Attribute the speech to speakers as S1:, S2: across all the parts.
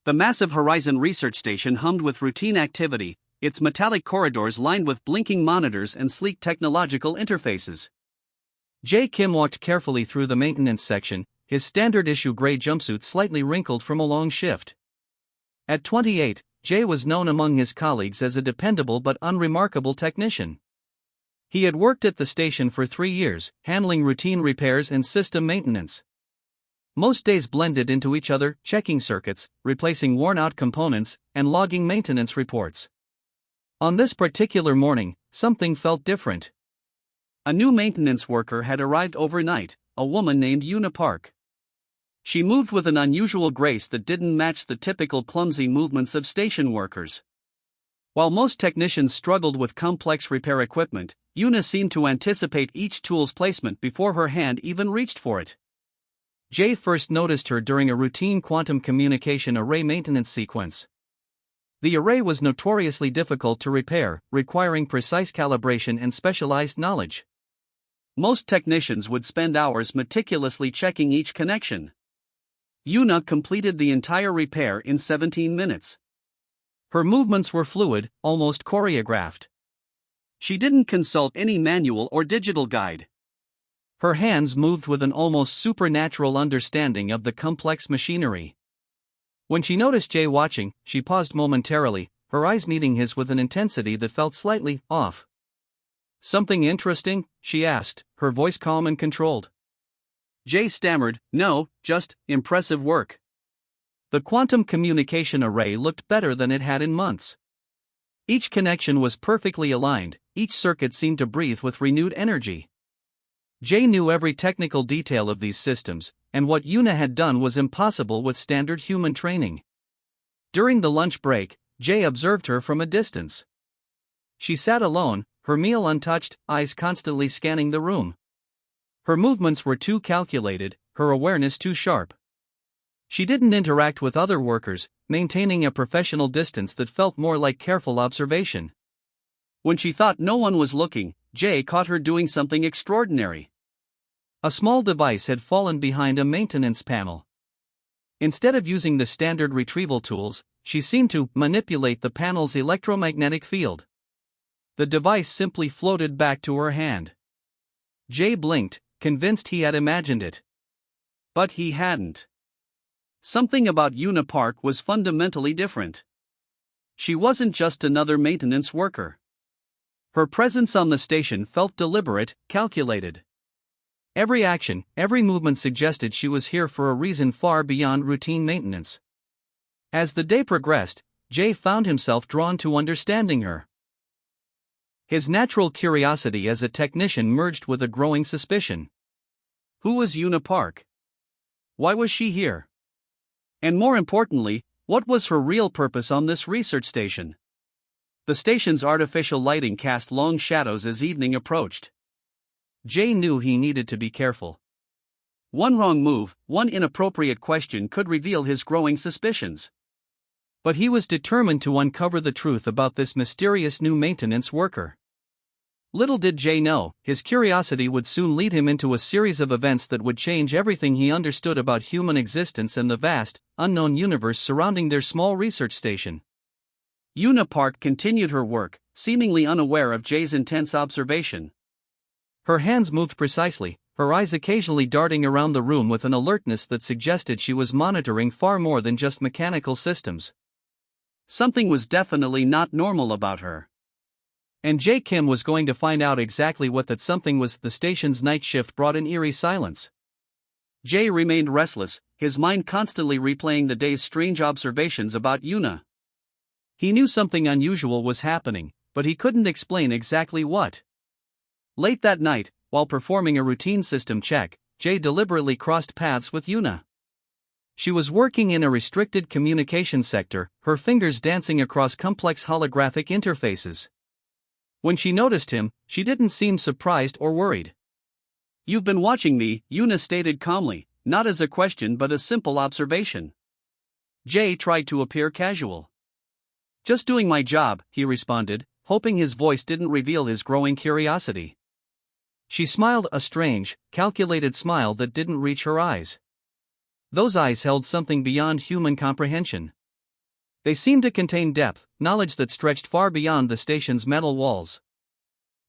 S1: The massive Horizon research station hummed with routine activity, its metallic corridors lined with blinking monitors and sleek technological interfaces.
S2: Jae Kim walked carefully through the maintenance section, his standard-issue gray jumpsuit slightly wrinkled from a long shift. At 28, Jae was known among his colleagues as a dependable but unremarkable technician. He had worked at the station for 3 years, handling routine repairs and system maintenance. Most days blended into each other, checking circuits, replacing worn-out components, and logging maintenance reports. On this particular morning, something felt different.
S1: A new maintenance worker had arrived overnight, a woman named Yuna Park. She moved with an unusual grace that didn't match the typical clumsy movements of station workers. While most technicians struggled with complex repair equipment, Yuna seemed to anticipate each tool's placement before her hand even reached for it. Jae first noticed her during a routine quantum communication array maintenance sequence. The array was notoriously difficult to repair, requiring precise calibration and specialized knowledge. Most technicians would spend hours meticulously checking each connection. Yuna completed the entire repair in 17 minutes. Her movements were fluid, almost choreographed. She didn't consult any manual or digital guide. Her hands moved with an almost supernatural understanding of the complex machinery. When she noticed Jae watching, she paused momentarily, her eyes meeting his with an intensity that felt slightly off. "Something interesting?" she asked, her voice calm and controlled. Jae stammered, "No, just impressive work." The quantum communication array looked better than it had in months. Each connection was perfectly aligned, each circuit seemed to breathe with renewed energy. Jae knew every technical detail of these systems, and what Yuna had done was impossible with standard human training. During the lunch break, Jae observed her from a distance. She sat alone, her meal untouched, eyes constantly scanning the room. Her movements were too calculated, her awareness too sharp. She didn't interact with other workers, maintaining a professional distance that felt more like careful observation. When she thought no one was looking, Jae caught her doing something extraordinary. A small device had fallen behind a maintenance panel. Instead of using the standard retrieval tools, she seemed to manipulate the panel's electromagnetic field. The device simply floated back to her hand. Jae blinked, convinced he had imagined it. But he hadn't. Something about Yuna Park was fundamentally different. She wasn't just another maintenance worker. Her presence on the station felt deliberate, calculated. Every action, every movement suggested she was here for a reason far beyond routine maintenance. As the day progressed, Jae found himself drawn to understanding her. His natural curiosity as a technician merged with a growing suspicion. Who was Yuna Park? Why was she here? And more importantly, what was her real purpose on this research station? The station's artificial lighting cast long shadows as evening approached. Jae knew he needed to be careful. One wrong move, one inappropriate question could reveal his growing suspicions. But he was determined to uncover the truth about this mysterious new maintenance worker. Little did Jae know, his curiosity would soon lead him into a series of events that would change everything he understood about human existence and the vast, unknown universe surrounding their small research station. Yuna Park continued her work, seemingly unaware of Jae's intense observation. Her hands moved precisely, her eyes occasionally darting around the room with an alertness that suggested she was monitoring far more than just mechanical systems. Something was definitely not normal about her. And Jae Kim was going to find out exactly what that something was. The station's night shift brought an eerie silence. Jae remained restless, his mind constantly replaying the day's strange observations about Yuna. He knew something unusual was happening, but he couldn't explain exactly what. Late that night, while performing a routine system check, Jae deliberately crossed paths with Yuna. She was working in a restricted communication sector, her fingers dancing across complex holographic interfaces. When she noticed him, she didn't seem surprised or worried. "You've been watching me," Yuna stated calmly, not as a question but a simple observation. Jae tried to appear casual. "Just doing my job," he responded, hoping his voice didn't reveal his growing curiosity. She smiled, a strange, calculated smile that didn't reach her eyes. Those eyes held something beyond human comprehension.
S2: They seemed to contain depth, knowledge that stretched far beyond the station's metal walls.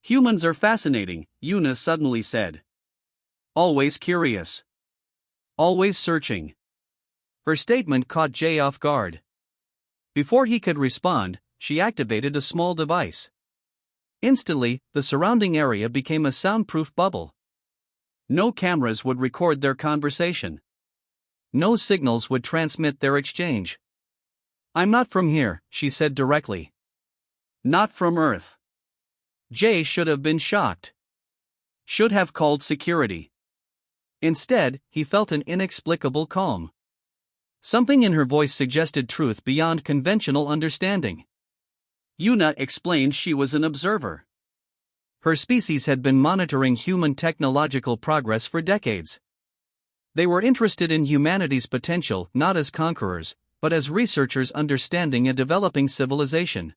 S1: Humans are fascinating, Una suddenly said. Always curious. Always searching.
S2: Her statement caught Jay off guard. Before he could respond, she activated a small device. Instantly, the surrounding area became a soundproof bubble.
S1: No cameras would record their conversation.
S2: No signals would transmit their exchange. "I'm not from here," she said directly.
S1: Not from Earth.
S2: Jay should have been shocked.
S1: Should have called security.
S2: Instead, he felt an inexplicable calm. Something in her voice suggested truth beyond conventional understanding.
S1: Una explained she was an observer.
S2: Her species had been monitoring human technological progress for decades. They were interested in humanity's potential not as conquerors, but as researchers understanding a developing civilization.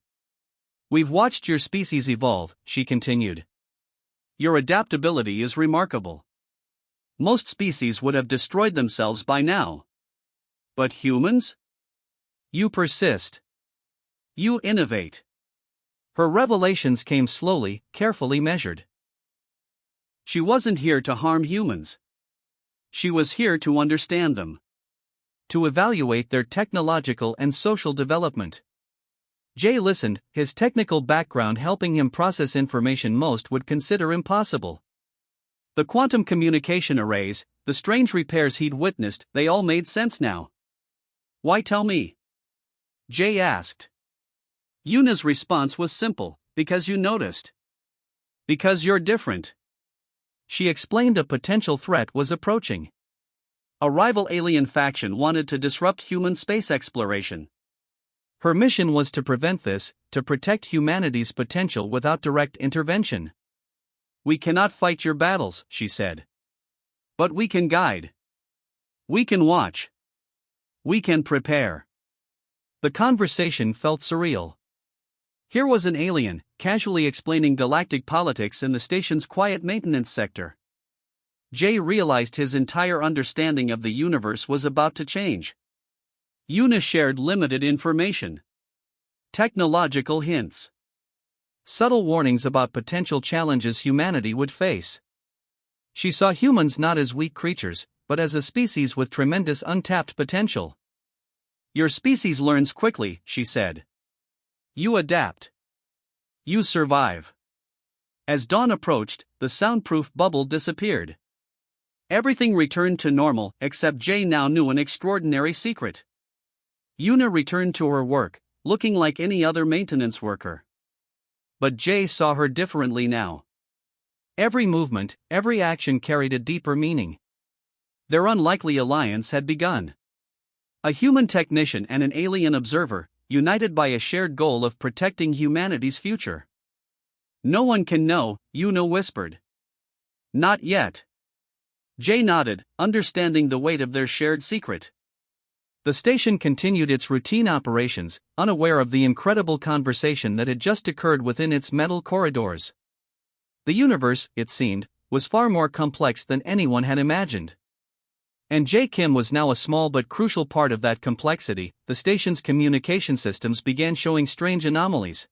S2: "We've watched your species evolve," she continued.
S1: "Your adaptability is remarkable. Most species would have destroyed themselves by now. But humans?
S2: You persist.
S1: You innovate."
S2: Her revelations came slowly, carefully measured.
S1: She wasn't here to harm humans. She was here to understand them.
S2: To evaluate their technological and social development. Jay listened, his technical background helping him process information most would consider impossible.
S1: The quantum communication arrays, the strange repairs he'd witnessed, they all made sense now. "Why tell me?" Jay asked. Una's response was simple: "Because you noticed. Because you're different."
S2: She explained a potential threat was approaching.
S1: A rival alien faction wanted to disrupt human space exploration.
S2: Her mission was to prevent this, to protect humanity's potential without direct intervention.
S1: "We cannot fight your battles," she said. "But we can guide. We can watch. We can prepare."
S2: The conversation felt surreal.
S1: Here was an alien, casually explaining galactic politics in the station's quiet maintenance sector. Jay realized his entire understanding of the universe was about to change. Una shared limited information. Technological hints.
S2: Subtle warnings about potential challenges humanity would face. She saw humans not as weak creatures, but as a species with tremendous untapped potential.
S1: "Your species learns quickly," she said. "You adapt. You survive." As dawn approached, the soundproof bubble disappeared. Everything returned to normal, except Jay now knew an extraordinary secret. Una returned to her work, looking like any other maintenance worker. But Jay saw her differently now.
S2: Every movement, every action carried a deeper meaning.
S1: Their unlikely alliance had begun. A human technician and an alien observer, united by a shared goal of protecting humanity's future. "No one can know," Una whispered. "Not yet." Jay nodded, understanding the weight of their shared secret.
S2: The station continued its routine operations, unaware of the incredible conversation that had just occurred within its metal corridors. The universe, it seemed, was far more complex than anyone had imagined. And Jay Kim was now a small but crucial part of that complexity. The station's communication systems began showing strange anomalies.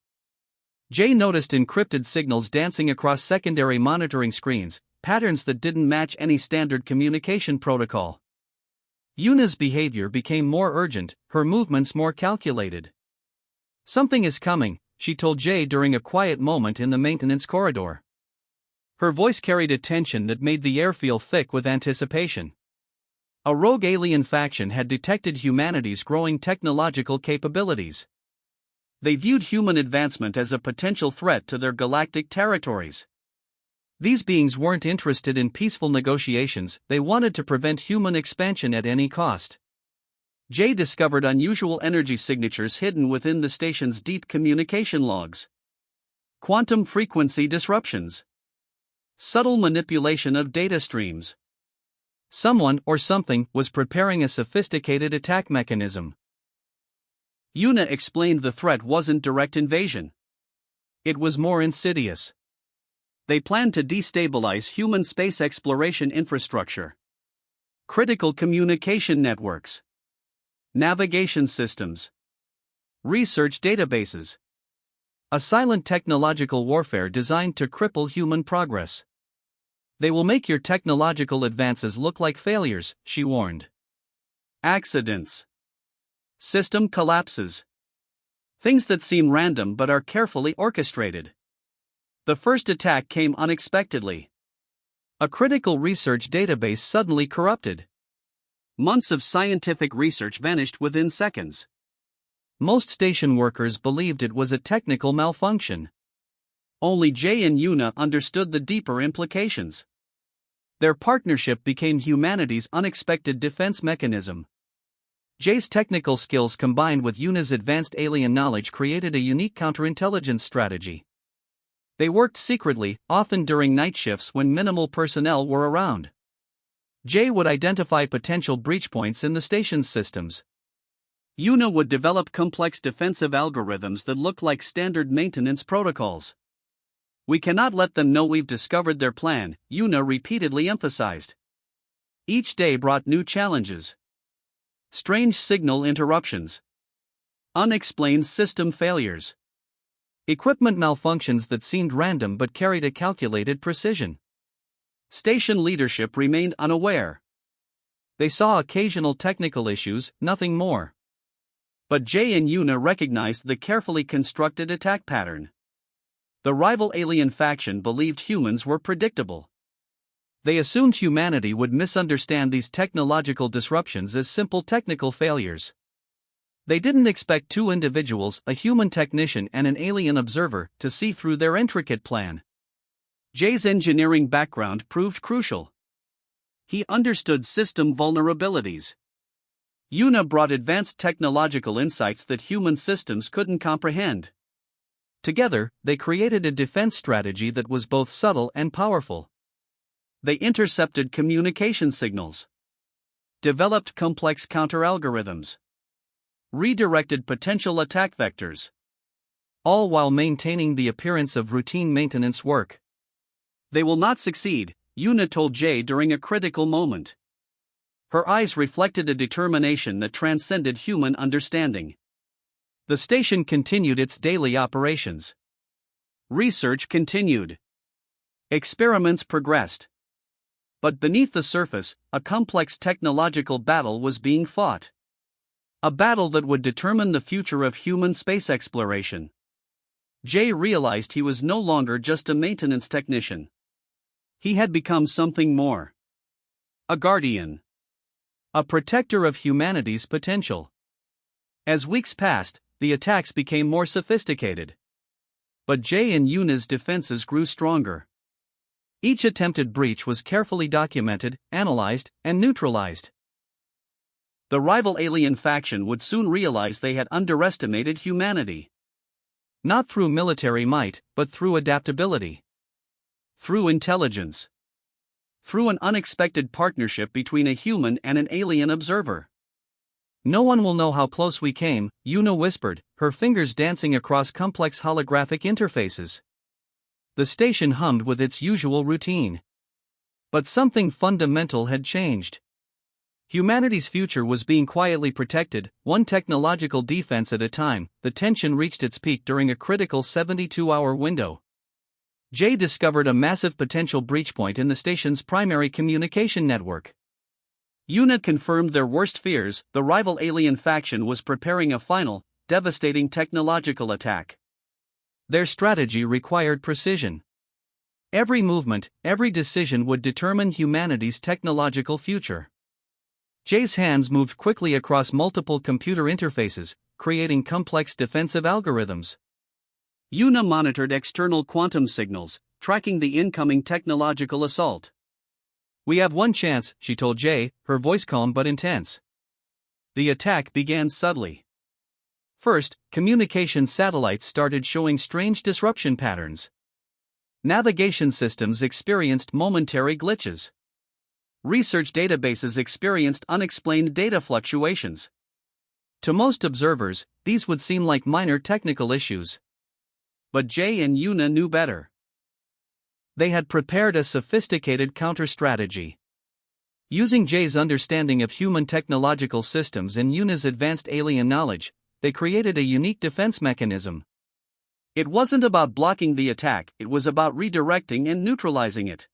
S2: Jay noticed encrypted signals dancing across secondary monitoring screens, patterns that didn't match any standard communication protocol. Una's behavior became more urgent, her movements more calculated. "Something is coming," she told Jay during a quiet moment in the maintenance corridor. Her voice carried a tension that made the air feel thick with anticipation. A rogue alien faction had detected humanity's growing technological capabilities.
S1: They viewed human advancement as a potential threat to their galactic territories.
S2: These beings weren't interested in peaceful negotiations, they wanted to prevent human expansion at any cost.
S1: Jay discovered unusual energy signatures hidden within the station's deep communication logs. Quantum frequency disruptions. Subtle manipulation of data streams.
S2: Someone or something was preparing a sophisticated attack mechanism.
S1: Una explained the threat wasn't direct invasion. It was more insidious. They planned to destabilize human space exploration infrastructure. Critical communication networks. Navigation systems. Research databases. A silent technological warfare designed to cripple human progress. They will make your technological advances look like failures, she warned. Accidents. System collapses. Things that seem random but are carefully orchestrated. The first attack came unexpectedly. A critical research database suddenly corrupted. Months of scientific research vanished within seconds. Most station workers believed it was a technical malfunction. Only Jay and Yuna understood the deeper implications. Their partnership became humanity's unexpected defense mechanism. Jay's technical skills combined with Yuna's advanced alien knowledge created a unique counterintelligence strategy. They worked secretly, often during night shifts when minimal personnel were around. Jay would identify potential breach points in the station's systems. Yuna would develop complex defensive algorithms that look like standard maintenance protocols. We cannot let them know we've discovered their plan, Yuna repeatedly emphasized. Each day brought new challenges. Strange signal interruptions. Unexplained system failures. Equipment malfunctions that seemed random but carried a calculated precision. Station leadership remained unaware. They saw occasional technical issues, nothing more. But Jay and Yuna recognized the carefully constructed attack pattern. The rival alien faction believed humans were predictable. They assumed humanity would misunderstand these technological disruptions as simple technical failures. They didn't expect two individuals, a human technician and an alien observer, to see through their intricate plan. Jay's engineering background proved crucial. He understood system vulnerabilities. Yuna brought advanced technological insights that human systems couldn't comprehend. Together, they created a defense strategy that was both subtle and powerful. They intercepted communication signals, developed complex counter-algorithms, redirected potential attack vectors, all while maintaining the appearance of routine maintenance work. They will not succeed, Yuna told Jay during a critical moment. Her eyes reflected a determination that transcended human understanding. The station continued its daily operations. Research continued. Experiments progressed. But beneath the surface, a complex technological battle was being fought. A battle that would determine the future of human space exploration. Jay realized he was no longer just a maintenance technician. He had become something more. A guardian. A protector of humanity's potential. As weeks passed, the attacks became more sophisticated. But Jay and Yuna's defenses grew stronger. Each attempted breach was carefully documented, analyzed, and neutralized. The rival alien faction would soon realize they had underestimated humanity. Not through military might, but through adaptability. Through intelligence. Through an unexpected partnership between a human and an alien observer. "No one will know how close we came," Yuna whispered, her fingers dancing across complex holographic interfaces. The station hummed with its usual routine. But something fundamental had changed. Humanity's future was being quietly protected, one technological defense at a time. The tension reached its peak during a critical 72-hour window. Jay discovered a massive potential breach point in the station's primary communication network. Yuna confirmed their worst fears: the rival alien faction was preparing a final, devastating technological attack. Their strategy required precision. Every movement, every decision would determine humanity's technological future. Jay's hands moved quickly across multiple computer interfaces, creating complex defensive algorithms. Yuna monitored external quantum signals, tracking the incoming technological assault. "We have one chance," she told Jay, her voice calm but intense. The attack began subtly. First, communication satellites started showing strange disruption patterns. Navigation systems experienced momentary glitches. Research databases experienced unexplained data fluctuations. To most observers, these would seem like minor technical issues. But Jay and Yuna knew better. They had prepared a sophisticated counter-strategy. Using Jay's understanding of human technological systems and Yuna's advanced alien knowledge,
S2: they created a unique defense mechanism.
S1: It wasn't about blocking the attack, it was about redirecting and neutralizing it.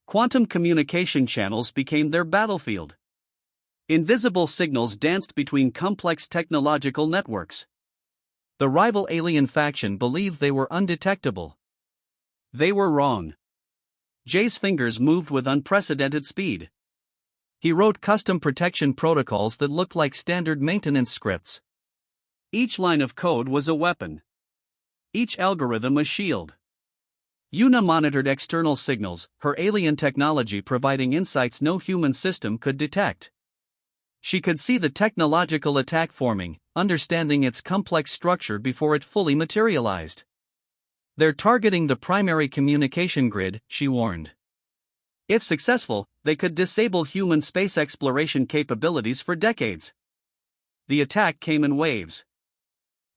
S1: Quantum communication channels became their battlefield. Invisible signals danced between complex technological networks.
S2: The rival alien faction believed they were undetectable.
S1: They were wrong. Jay's fingers moved with unprecedented speed.
S2: He wrote custom protection protocols that looked like standard maintenance scripts.
S1: Each line of code was a weapon. Each algorithm a shield. Una monitored external signals, her alien technology providing insights no human system could detect. She could see the technological attack forming, understanding its complex structure before it fully materialized. "They're targeting the primary communication grid," she warned. If successful, they could disable human space exploration capabilities for decades. The attack came in waves.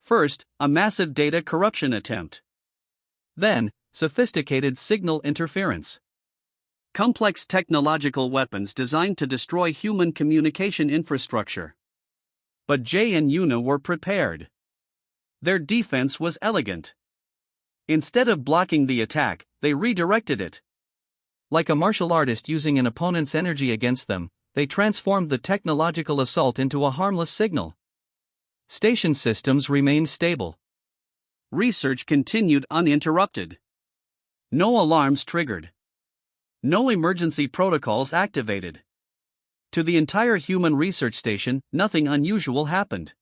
S1: First, a massive data corruption attempt. Then, sophisticated signal interference. Complex technological weapons designed to destroy human communication infrastructure. But Jay and Una were prepared. Their defense was elegant. Instead of blocking the attack, they redirected it.
S2: Like a martial artist using an opponent's energy against them, they transformed the technological assault into a harmless signal. Station systems remained stable.
S1: Research continued uninterrupted. No alarms triggered. No emergency protocols activated. To the entire human research station, nothing unusual happened.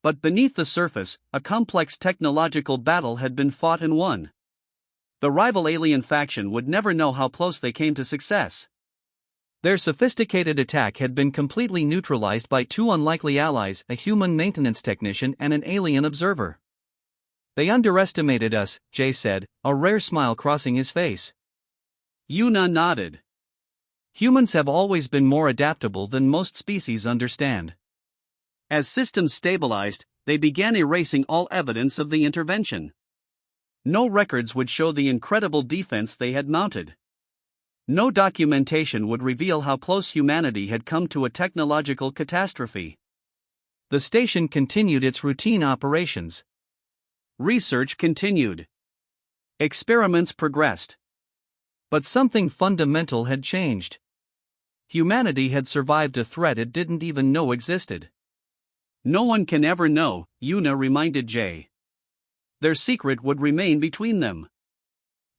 S1: But beneath the surface, a complex technological battle had been fought and won. The rival alien faction would never know how close they came to success.
S2: Their sophisticated attack had been completely neutralized by two unlikely allies, a human maintenance technician and an alien observer. "They underestimated us," Jay said, a rare smile crossing his face.
S1: Una nodded.
S2: Humans have always been more adaptable than most species understand.
S1: As systems stabilized, they began erasing all evidence of the intervention. No records would show the incredible defense they had mounted. No documentation would reveal how close humanity had come to a technological catastrophe.
S2: The station continued its routine operations.
S1: Research continued. Experiments progressed.
S2: But something fundamental had changed. Humanity had survived a threat it didn't even know existed.
S1: No one can ever know, Una reminded Jay. Their secret would remain between them.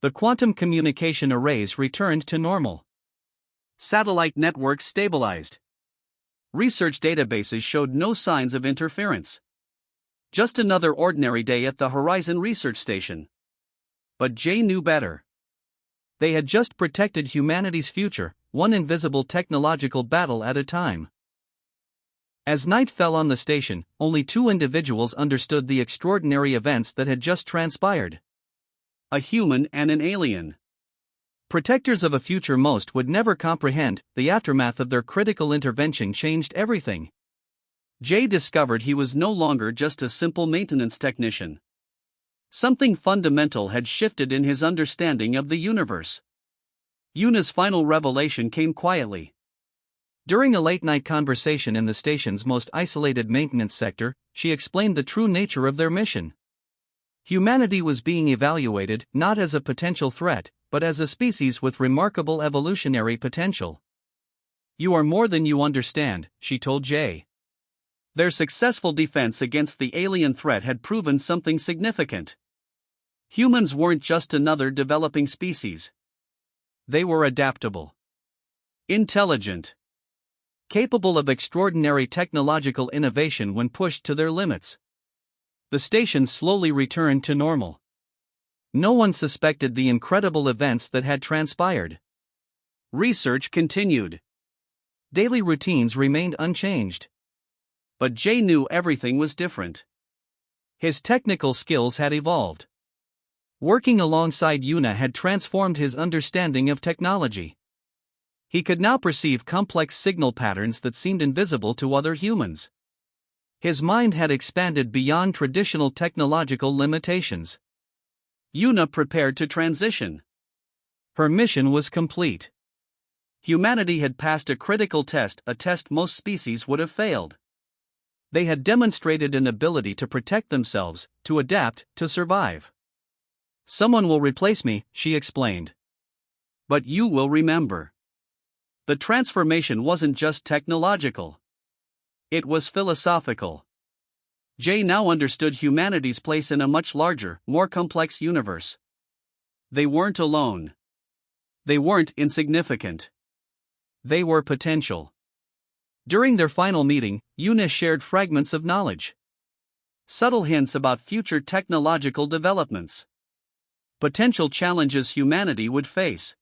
S2: The quantum communication arrays returned to normal.
S1: Satellite networks stabilized. Research databases showed no signs of interference. Just another ordinary day at the Horizon Research Station. But Jay knew better.
S2: They had just protected humanity's future, one invisible technological battle at a time. As night fell on the station, only two individuals understood the extraordinary events that had just transpired.
S1: A human and an alien.
S2: Protectors of a future most would never comprehend, the aftermath of their critical intervention changed everything.
S1: Jay discovered he was no longer just a simple maintenance technician. Something fundamental had shifted in his understanding of the universe. Una's final revelation came quietly.
S2: During a late-night conversation in the station's most isolated maintenance sector, she explained the true nature of their mission. Humanity was being evaluated not as a potential threat, but as a species with remarkable evolutionary potential.
S1: "You are more than you understand," she told Jay. Their successful defense against the alien threat had proven something significant. Humans weren't just another developing species. They were adaptable, intelligent, capable of extraordinary technological innovation when pushed to their limits. The station slowly returned to normal. No one suspected the incredible events that had transpired. Research continued. Daily routines remained unchanged. But Jay knew everything was different. His technical skills had evolved. Working alongside Una had transformed his understanding of technology. He could now perceive complex signal patterns that seemed invisible to other humans. His mind had expanded beyond traditional technological limitations. Una prepared to transition. Her mission was complete. Humanity had passed a critical test, a test most species would have failed.
S2: They had demonstrated an ability to protect themselves, to adapt, to survive. "Someone will replace me," she explained.
S1: "But you will remember." The transformation wasn't just technological. It was philosophical. Jay now understood humanity's place in a much larger, more complex universe. They weren't alone. They weren't insignificant. They were potential. During their final meeting, Una shared fragments of knowledge. Subtle hints about future technological developments. Potential challenges humanity would face.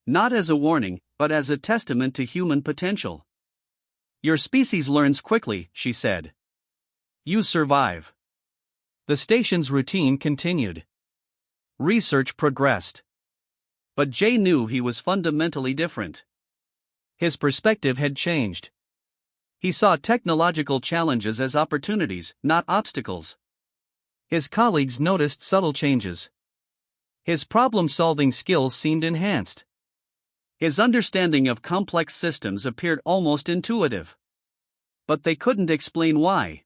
S1: Not as a warning, but as a testament to human potential. "Your species learns quickly," she said. "You survive." The station's routine continued. Research progressed. But Jay knew he was fundamentally different. His perspective had changed. He saw technological challenges as opportunities, not obstacles. His colleagues noticed subtle changes. His problem-solving skills seemed enhanced. His understanding of complex systems appeared almost intuitive. But they couldn't explain why.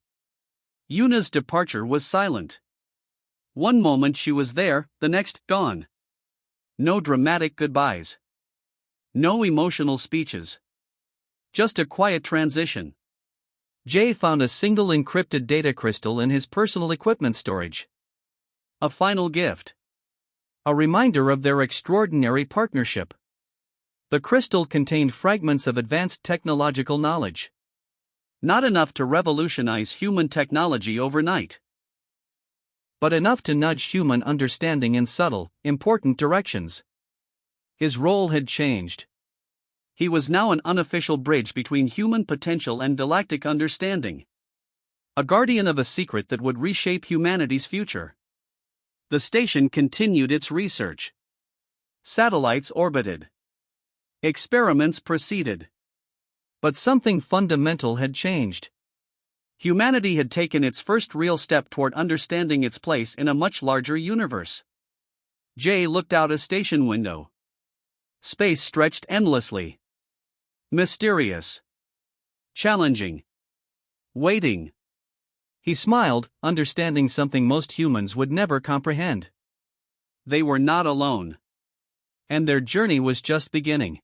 S1: Una's departure was silent. One moment she was there, the next, gone. No dramatic goodbyes. No emotional speeches. Just a quiet transition. Jay found a single encrypted data crystal in his personal equipment storage. A final gift. A reminder of their extraordinary partnership. The crystal contained fragments of advanced technological knowledge. Not enough to revolutionize human technology overnight, but enough to nudge human understanding in subtle, important directions. His role had changed. He was now an unofficial bridge between human potential and galactic understanding. A guardian of a secret that would reshape humanity's future. The station continued its research. Satellites orbited. Experiments proceeded. But something fundamental had changed. Humanity had taken its first real step toward understanding its place in a much larger universe. Jay looked out a station window. Space stretched endlessly. Mysterious. Challenging. Waiting. He smiled, understanding something most humans would never comprehend. They were not alone. And their journey was just beginning.